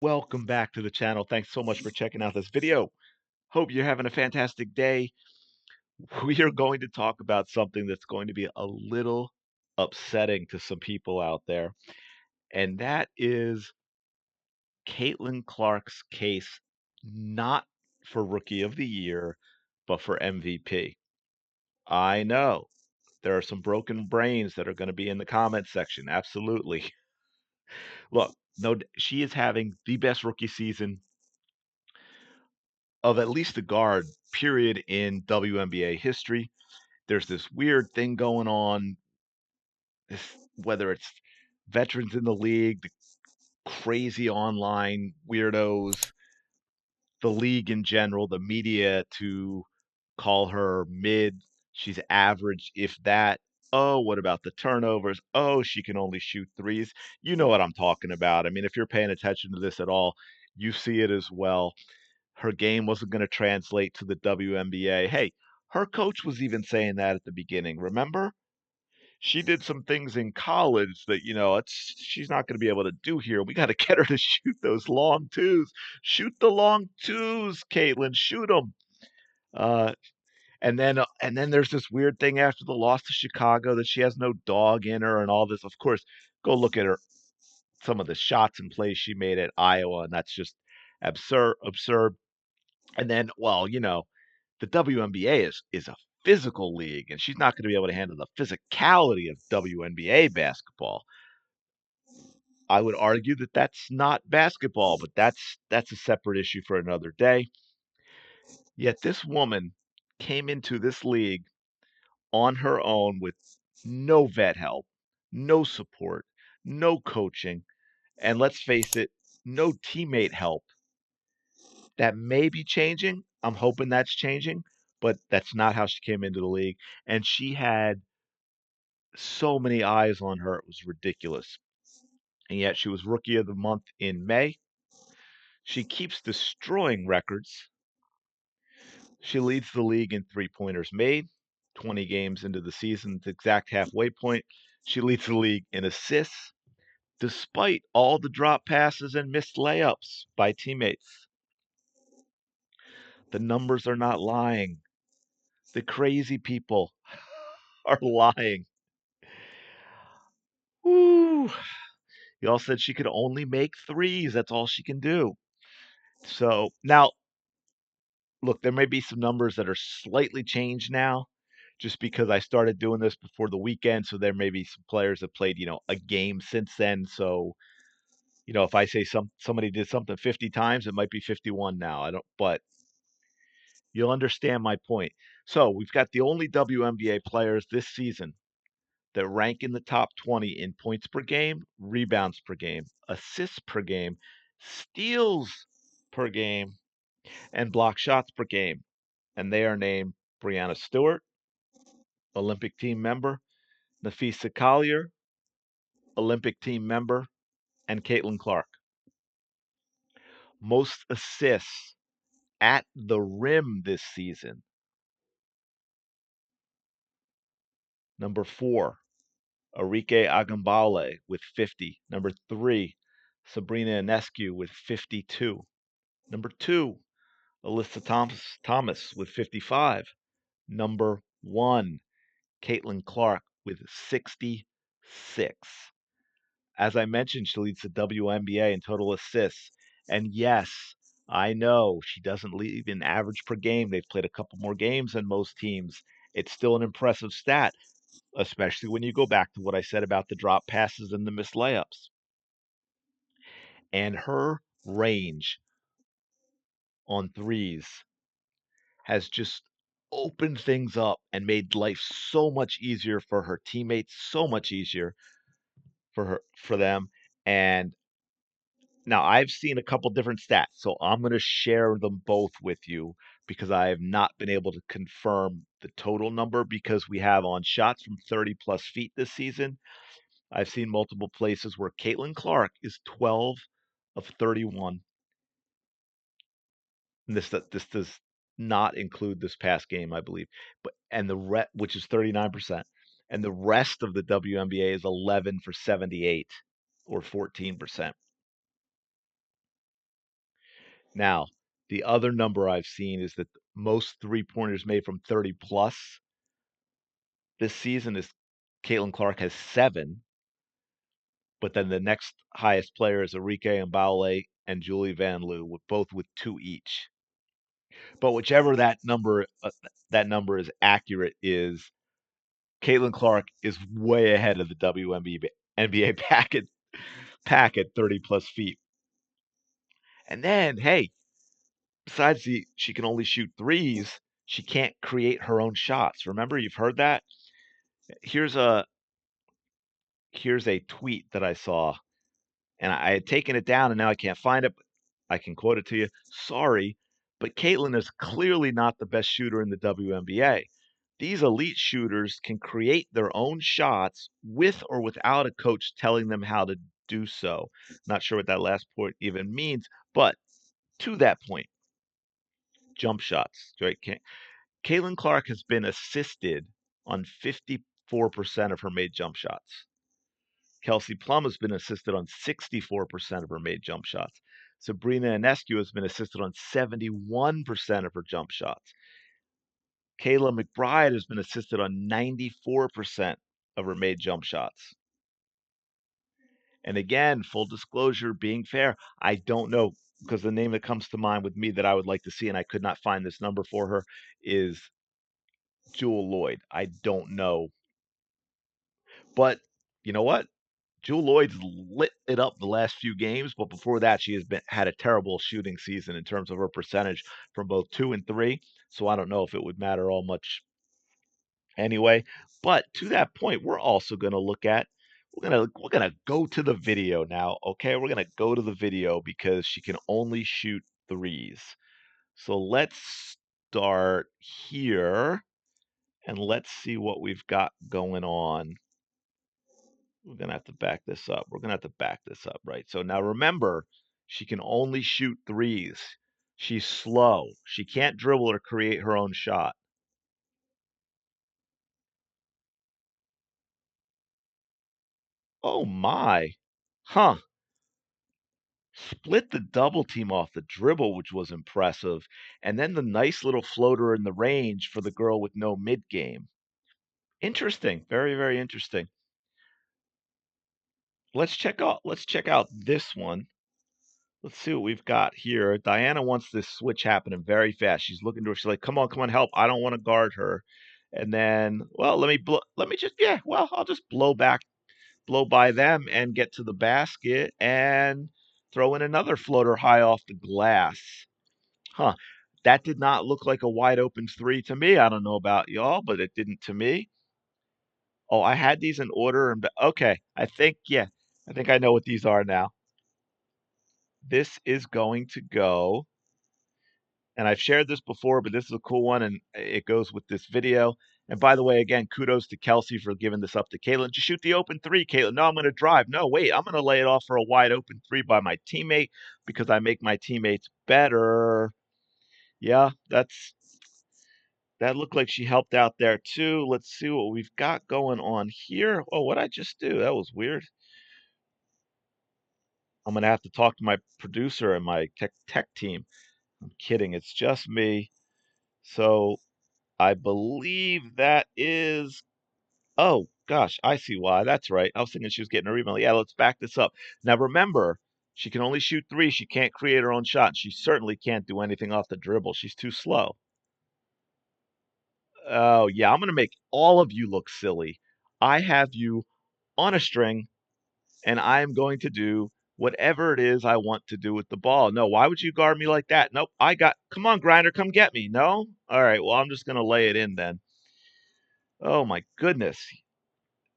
Welcome back to the channel. Thanks so much for checking out this video. Hope you're having a fantastic day. We are going to talk about something that's going to be a little upsetting to some people out there, and that is Caitlin Clark's case, not for Rookie of the Year, but for MVP. I know there are some broken brains that are going to be in the comment section. Absolutely. Look, no, she is having the best rookie season of at least a guard period in WNBA history. There's this weird thing going on, this, whether it's veterans in the league, the crazy online weirdos, the league in general, the media to call her mid. She's average, if that. Oh, what about the turnovers? Oh, she can only shoot threes. You know what I'm talking about. I mean, if you're paying attention to this at all, you see it as well. Her game wasn't going to translate to the WNBA. Hey, her coach was even saying that at the beginning. Remember? She did some things in college that, she's not going to be able to do here. We got to get her to shoot those long twos. Shoot the long twos, Caitlin. Shoot them. Uh, and then there's this weird thing after the loss to Chicago that she has no dog in her and all this. Of course, go look at her some of the shots and plays she made at Iowa, and that's just absurd, absurd. And then, well, the WNBA is a physical league, and she's not going to be able to handle the physicality of WNBA basketball. I would argue that that's not basketball, but that's a separate issue for another day. Yet this woman came into this league on her own with no vet help, no support, no coaching, and let's face it, no teammate help. That may be changing. I'm hoping that's changing, but that's not how she came into the league. And she had so many eyes on her, it was ridiculous. And yet she was Rookie of the Month in May. She keeps destroying records. She leads the league in three-pointers made, 20 games into the season's exact halfway point. She leads the league in assists, despite all the drop passes and missed layups by teammates. The numbers are not lying. The crazy people are lying. Woo. Y'all said she could only make threes. That's all she can do. So now, look, there may be some numbers that are slightly changed now, just because I started doing this before the weekend. So there may be some players that played, a game since then. So, if I say somebody did something 50 times, it might be 51 now. I don't, but you'll understand my point. So we've got the only WNBA players this season that rank in the top 20 in points per game, rebounds per game, assists per game, steals per game, and block shots per game. And they are named Brianna Stewart, Olympic team member, Nafisa Collier, Olympic team member, and Caitlin Clark. Most assists at the rim this season. Number 4, Arike Agambale with 50. Number 3, Sabrina Ionescu with 52. Number 2, Alyssa Thomas with 55. Number 1, Caitlin Clark with 66. As I mentioned, she leads the WNBA in total assists. And yes, I know she doesn't lead in average per game. They've played a couple more games than most teams. It's still an impressive stat, especially when you go back to what I said about the drop passes and the missed layups. And her range on threes has just opened things up and made life so much easier for her teammates, so much easier for them. And now I've seen a couple different stats, so I'm going to share them both with you because I have not been able to confirm the total number because we have on shots from 30 plus feet this season. I've seen multiple places where Caitlin Clark is 12 of 31. And this does not include this past game, I believe, but and which is 39%, and the rest of the WNBA is 11 for 78 or 14%. Now, the other number I've seen is that most three-pointers made from 30 plus this season is Caitlin Clark has 7, but then the next highest player is Enrique Mbale and Julie Van Loo, with both with 2 each. But whichever that number is accurate is Caitlin Clark is way ahead of the WNBA pack at 30 plus feet. And then, hey, besides she can only shoot threes, she can't create her own shots. Remember, you've heard that? Here's a here's a tweet that I saw, and I had taken it down, and now I can't find it. But I can quote it to you. Sorry, but Caitlin is clearly not the best shooter in the WNBA. These elite shooters can create their own shots with or without a coach telling them how to do so. Not sure what that last point even means, but to that point, jump shots. Right? Caitlin Clark has been assisted on 54% of her made jump shots. Kelsey Plum has been assisted on 64% of her made jump shots. Sabrina Ionescu has been assisted on 71% of her jump shots. Kayla McBride has been assisted on 94% of her made jump shots. And again, full disclosure, being fair, I don't know, because the name that comes to mind with me that I would like to see, and I could not find this number for her, is Jewel Lloyd. I don't know. But you know what? Jewel Lloyd's lit it up the last few games, but before that, she has had a terrible shooting season in terms of her percentage from both 2 and 3. So I don't know if it would matter all much anyway. But to that point, we're also going to look at we're gonna go to the video now. Okay, we're gonna go to the video because she can only shoot threes. So let's start here and let's see what we've got going on. We're gonna have to back this up. We're gonna have to back this up, right? So now remember, she can only shoot threes. She's slow. She can't dribble or create her own shot. Oh my. Huh. Split the double team off the dribble, which was impressive. And then the nice little floater in the range for the girl with no mid game. Interesting. Very, very interesting. Let's check out this one. Let's see what we've got here. Diana wants this switch happening very fast. She's looking to her. She's like, "Come on, help! I don't want to guard her." And then, well, let me just, yeah, well, I'll just blow by them and get to the basket and throw in another floater high off the glass. Huh? That did not look like a wide open three to me. I don't know about y'all, but it didn't to me. Oh, I had these in order, and okay, I think I know what these are now. This is going to go, and I've shared this before, but this is a cool one, and it goes with this video. And by the way, again, kudos to Kelsey for giving this up to Caitlin. Just shoot the open three, Caitlin. No, I'm going to drive. No, wait, I'm going to lay it off for a wide open three by my teammate because I make my teammates better. Yeah, that looked like she helped out there too. Let's see what we've got going on here. Oh, what I just do? That was weird. I'm going to have to talk to my producer and my tech team. I'm kidding. It's just me. So I believe that is. Oh, gosh, I see why. That's right. I was thinking she was getting her email. Yeah, let's back this up. Now, remember, she can only shoot three. She can't create her own shot. She certainly can't do anything off the dribble. She's too slow. Oh, yeah, I'm going to make all of you look silly. I have you on a string, and I am going to do whatever it is I want to do with the ball. No, why would you guard me like that? Nope, come on, Grinder, come get me. No? All right, well, I'm just going to lay it in then. Oh, my goodness.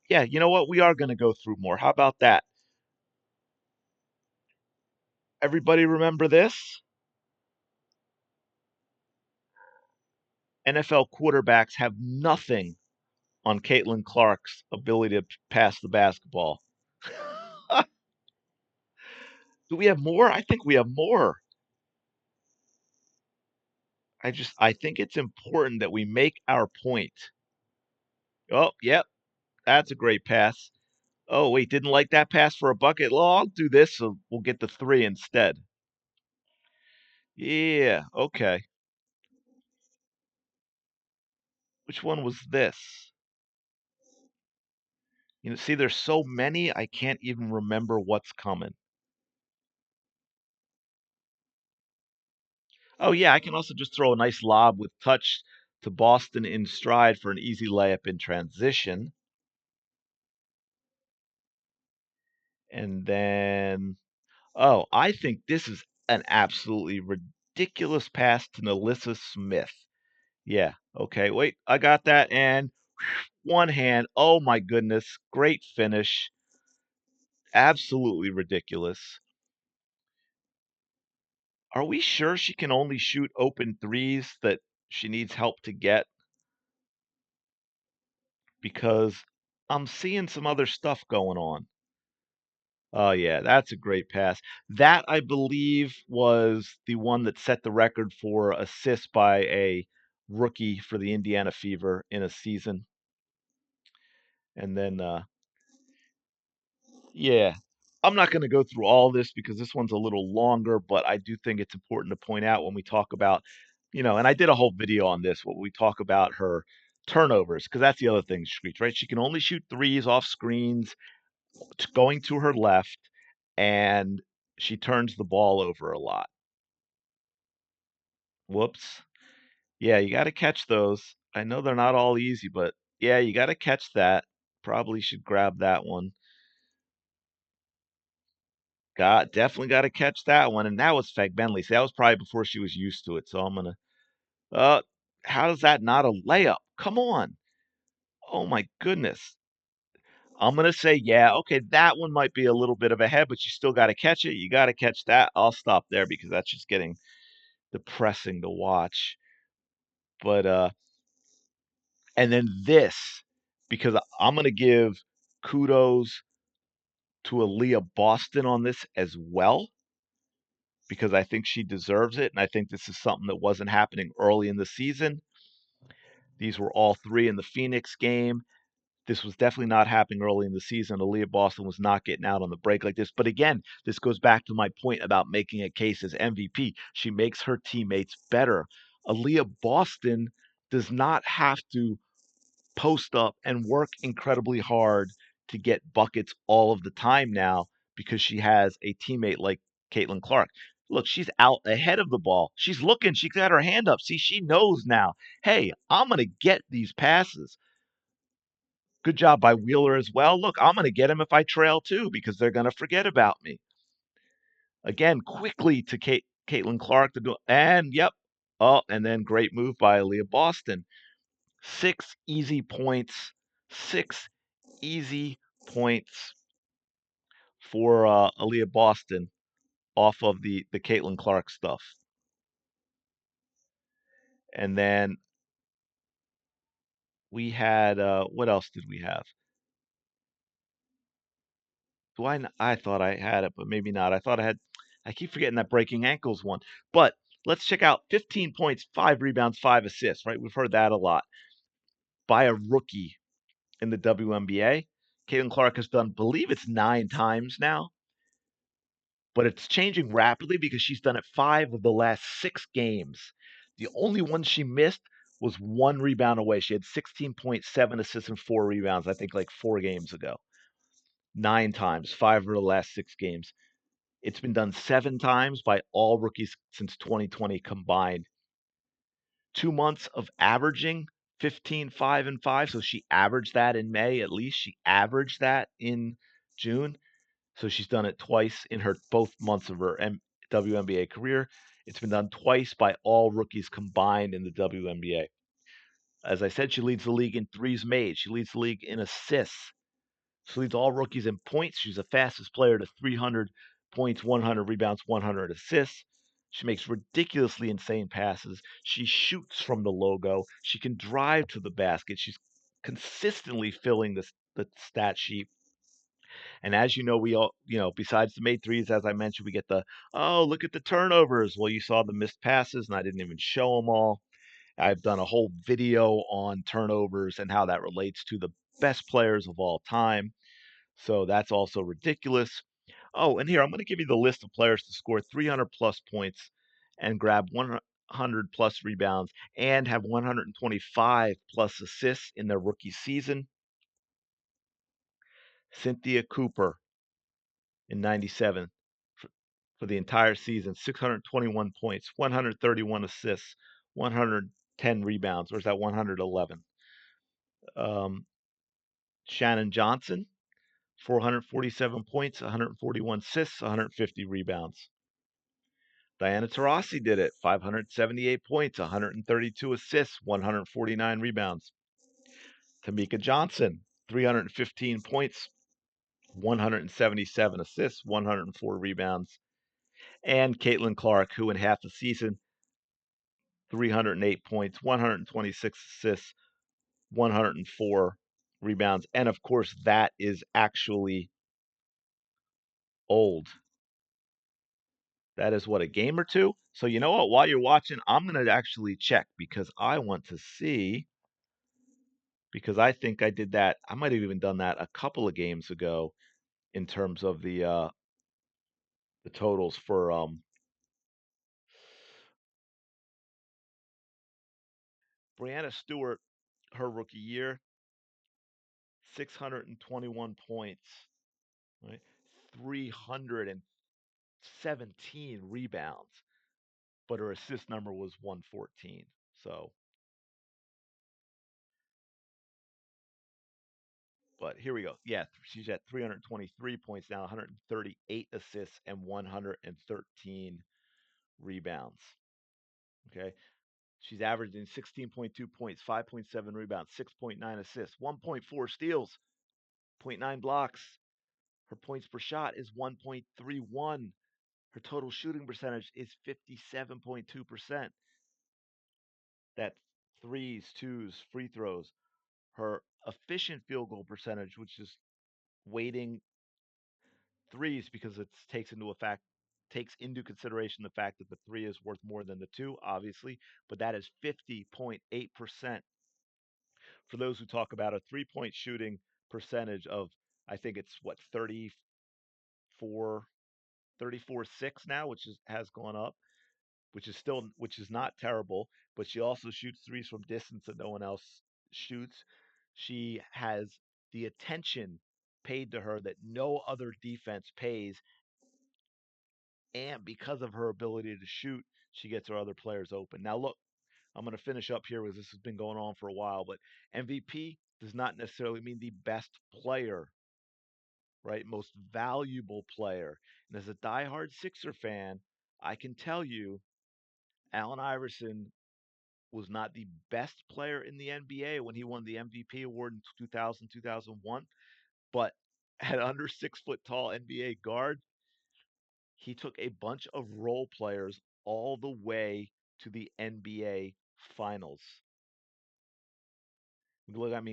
Yeah, you know what? We are going to go through more. How about that? Everybody remember this? NFL quarterbacks have nothing on Caitlin Clark's ability to pass the basketball. Do we have more? I think we have more. I think it's important that we make our point. Oh, yep, that's a great pass. Oh, wait, didn't like that pass for a bucket. Well, I'll do this, so we'll get the three instead. Yeah, okay. Which one was this? See, there's so many, I can't even remember what's coming. Oh, yeah, I can also just throw a nice lob with touch to Boston in stride for an easy layup in transition. And then, oh, I think this is an absolutely ridiculous pass to Nelissa Smith. Yeah, okay, wait, I got that. And one hand. Oh, my goodness. Great finish. Absolutely ridiculous. Are we sure she can only shoot open threes that she needs help to get? Because I'm seeing some other stuff going on. Oh, yeah, that's a great pass. That, I believe, was the one that set the record for assists by a rookie for the Indiana Fever in a season. And then, yeah, I'm not going to go through all this because this one's a little longer, but I do think it's important to point out when we talk about, and I did a whole video on this, what we talk about her turnovers, because that's the other thing, Screech, right? She can only shoot threes off screens going to her left, and she turns the ball over a lot. Whoops. Yeah, you got to catch those. I know they're not all easy, but yeah, you got to catch that. Probably should grab that one. Definitely got to catch that one, and that was Feg Bentley. See, that was probably before she was used to it. So I'm gonna. Uh, how does that not a layup? Come on! Oh my goodness! I'm gonna say yeah. Okay, that one might be a little bit of a head, but you still got to catch it. You got to catch that. I'll stop there because that's just getting depressing to watch. But and then this because I'm gonna give kudos to Aaliyah Boston on this as well because I think she deserves it. And I think this is something that wasn't happening early in the season. These were all three in the Phoenix game. This was definitely not happening early in the season. Aaliyah Boston was not getting out on the break like this. But again, this goes back to my point about making a case as MVP. She makes her teammates better. Aaliyah Boston does not have to post up and work incredibly hard to get buckets all of the time now because she has a teammate like Caitlin Clark. Look, she's out ahead of the ball. She's looking. She got her hand up. See, she knows now. Hey, I'm going to get these passes. Good job by Wheeler as well. Look, I'm going to get him if I trail too because they're going to forget about me. Again, quickly to Caitlin Clark to do, and yep. Oh, and then great move by Aaliyah Boston. 6 easy points. 6 easy points for Aaliyah Boston off of the Caitlin Clark stuff. And then we had what else did we have? I thought I had it, but maybe not. I thought I had. I keep forgetting that breaking ankles one. But let's check out 15 points, 5 rebounds, 5 assists. Right, we've heard that a lot by a rookie in the WNBA. Caitlin Clark has done, believe it's 9 times now, but it's changing rapidly because she's done it 5 of the last 6 games. The only one she missed was 1 rebound away. She had 16.7 assists and 4 rebounds, I think, like 4 games ago. 9 times, 5 of the last 6 games. It's been done 7 times by all rookies since 2020 combined. 2 months of averaging 15, 5, and 5. So she averaged that in May at least. She averaged that in June. So she's done it twice in her both months of her WNBA career. It's been done twice by all rookies combined in the WNBA. As I said, she leads the league in threes made. She leads the league in assists. She leads all rookies in points. She's the fastest player to 300 points, 100 rebounds, 100 assists. She makes ridiculously insane passes. She shoots from the logo. She can drive to the basket. She's consistently filling the stat sheet. And as you know, we all, besides the made threes, as I mentioned, we get oh, look at the turnovers. Well, you saw the missed passes, and I didn't even show them all. I've done a whole video on turnovers and how that relates to the best players of all time. So that's also ridiculous. Oh, and here, I'm going to give you the list of players to score 300 plus points and grab 100 plus rebounds and have 125 plus assists in their rookie season. Cynthia Cooper in 97 for the entire season, 621 points, 131 assists, 110 rebounds, or is that 111? Um, Shannon Johnson, 447 points, 141 assists, 150 rebounds. Diana Taurasi did it, 578 points, 132 assists, 149 rebounds. Tamika Johnson, 315 points, 177 assists, 104 rebounds. And Caitlin Clark, who in half the season, 308 points, 126 assists, 104 rebounds. And of course, that is actually old. That is what, a game or two? So you know what? While you're watching, I'm going to actually check because I want to see, because I think I did that. I might have even done that a couple of games ago in terms of the totals for Brianna Stewart, her rookie year, 621 points, right? 317 rebounds, but her assist number was 114. So, but here we go. Yeah, she's at 323 points now, 138 assists, and 113 rebounds. Okay. She's averaging 16.2 points, 5.7 rebounds, 6.9 assists, 1.4 steals, zero point 0.9 blocks. Her points per shot is 1.31. Her total shooting percentage is 57.2%. That's threes, twos, free throws. Her efficient field goal percentage, which is weighting threes because it takes into consideration the fact that the three is worth more than the two, obviously, but that is 50.8%. For those who talk about a 3-point shooting percentage of, I think it's what, 34, 34.6 now, which has gone up, which is not terrible, but she also shoots threes from distance that no one else shoots. She has the attention paid to her that no other defense pays, and because of her ability to shoot, she gets her other players open. Now look, I'm going to finish up here because this has been going on for a while, but MVP does not necessarily mean the best player, right? Most valuable player. And as a diehard Sixer fan, I can tell you Allen Iverson was not the best player in the NBA when he won the MVP award in 2000, 2001, but at under 6 foot tall NBA guard, he took a bunch of role players all the way to the NBA finals. Look at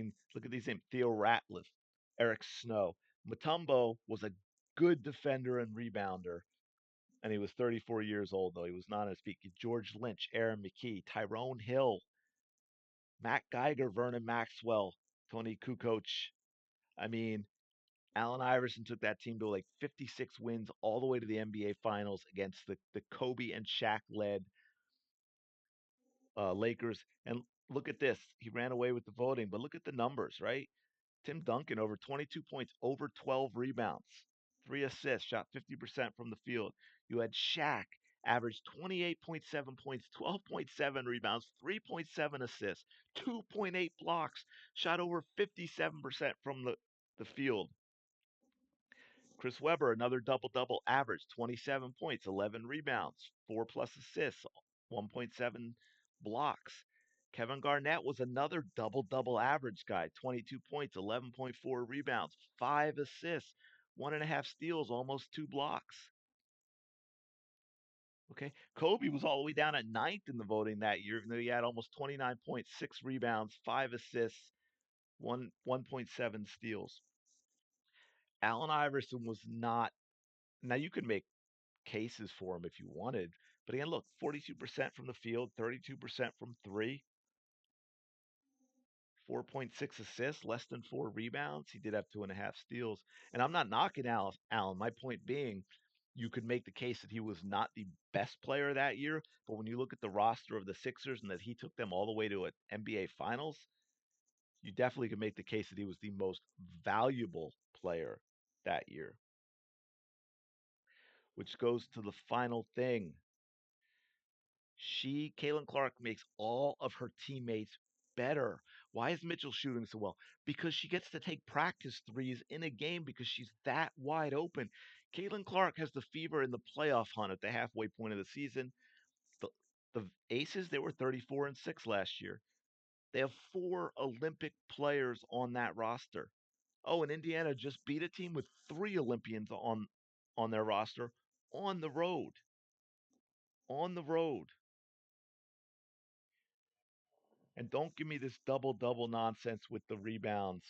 these names: Theo Ratliff, Eric Snow. Mutombo was a good defender and rebounder, and he was 34 years old, though he was not on his peak. George Lynch, Aaron McKee, Tyrone Hill, Matt Geiger, Vernon Maxwell, Tony Kukoc. I mean, Allen Iverson took that team to like 56 wins all the way to the NBA Finals against the Kobe and Shaq led Lakers. And look at this. He ran away with the voting, but look at the numbers, right? Tim Duncan over 22 points, over 12 rebounds, 3 assists, shot 50% from the field. You had Shaq averaged 28.7 points, 12.7 rebounds, 3.7 assists, 2.8 blocks, shot over 57% from the field. Chris Webber, another double double average, 27 points, 11 rebounds, 4 plus assists, 1.7 blocks. Kevin Garnett was another double double average guy, 22 points, 11.4 rebounds, 5 assists, 1.5 steals, almost 2 blocks. Okay. Kobe was all the way down at ninth in the voting that year, even though he had almost 29 points, 6 rebounds, 5 assists, 1.7 steals. Allen Iverson was not. Now you could make cases for him if you wanted. But again, look, 42% from the field, 32% from three, 4.6 assists, less than 4 rebounds. He did have 2.5 steals. And I'm not knocking Allen. My point being, You could make the case that he was not the best player that year, but when you look at the roster of the Sixers and that he took them all the way to an NBA Finals, you definitely could make the case that he was the most valuable player that year. Which goes to the final thing. Caitlin Clark, makes all of her teammates better. Why is Mitchell shooting so well? Because she gets to take practice threes in a game because she's that wide open. Caitlin Clark has the fever in the playoff hunt at the halfway point of the season. The, the Aces, they were 34-6 last year. They have 4 Olympic players on that roster. Oh, and Indiana just beat a team with 3 Olympians on their roster on the road. On the road. And don't give me this double double nonsense with the rebounds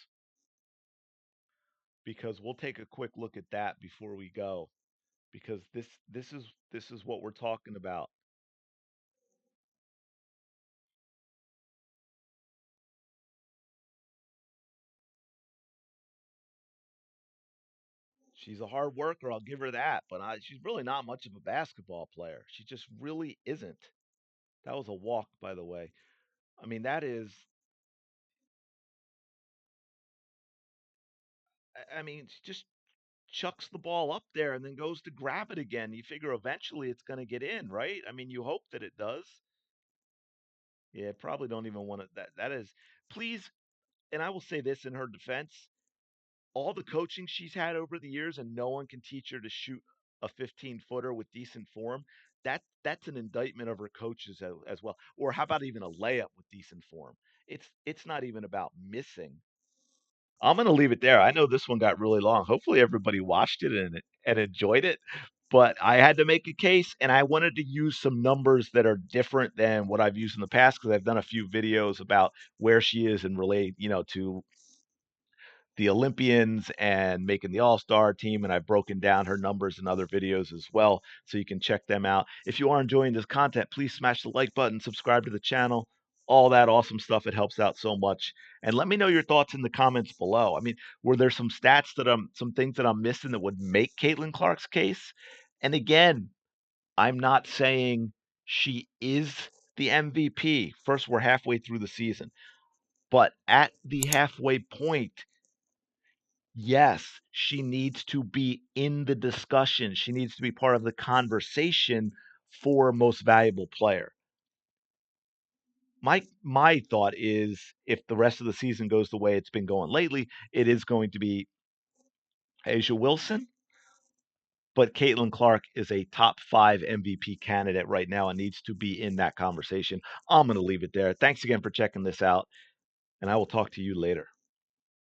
because we'll take a quick look at that before we go because this is what we're talking about. She's a hard worker, I'll give her that, but she's really not much of a basketball player. She just really isn't. That was a walk, by the way. I mean, that is. I mean, she just chucks the ball up there and then goes to grab it again. You figure eventually it's going to get in, right? I mean, you hope that it does. Yeah, probably don't even want to. That is, please. And I will say this in her defense: all the coaching she's had over the years, and no one can teach her to shoot a 15-footer with decent form. That's an indictment of her coaches as well. Or how about even a layup with decent form? It's not even about missing. I'm gonna leave it there. I know this one got really long. Hopefully everybody watched it and enjoyed it. But I had to make a case, and I wanted to use some numbers that are different than what I've used in the past because I've done a few videos about where she is and relate, to the Olympians and making the All Star team. And I've broken down her numbers in other videos as well. So you can check them out. If you are enjoying this content, please smash the like button, subscribe to the channel, all that awesome stuff. It helps out so much. And let me know your thoughts in the comments below. I mean, were there some stats some things that I'm missing that would make Caitlin Clark's case? And again, I'm not saying she is the MVP. First, we're halfway through the season. But at the halfway point, yes, she needs to be in the discussion. She needs to be part of the conversation for most valuable player. My thought is if the rest of the season goes the way it's been going lately, it is going to be Asia Wilson, but Caitlin Clark is a top 5 MVP candidate right now and needs to be in that conversation. I'm going to leave it there. Thanks again for checking this out, and I will talk to you later.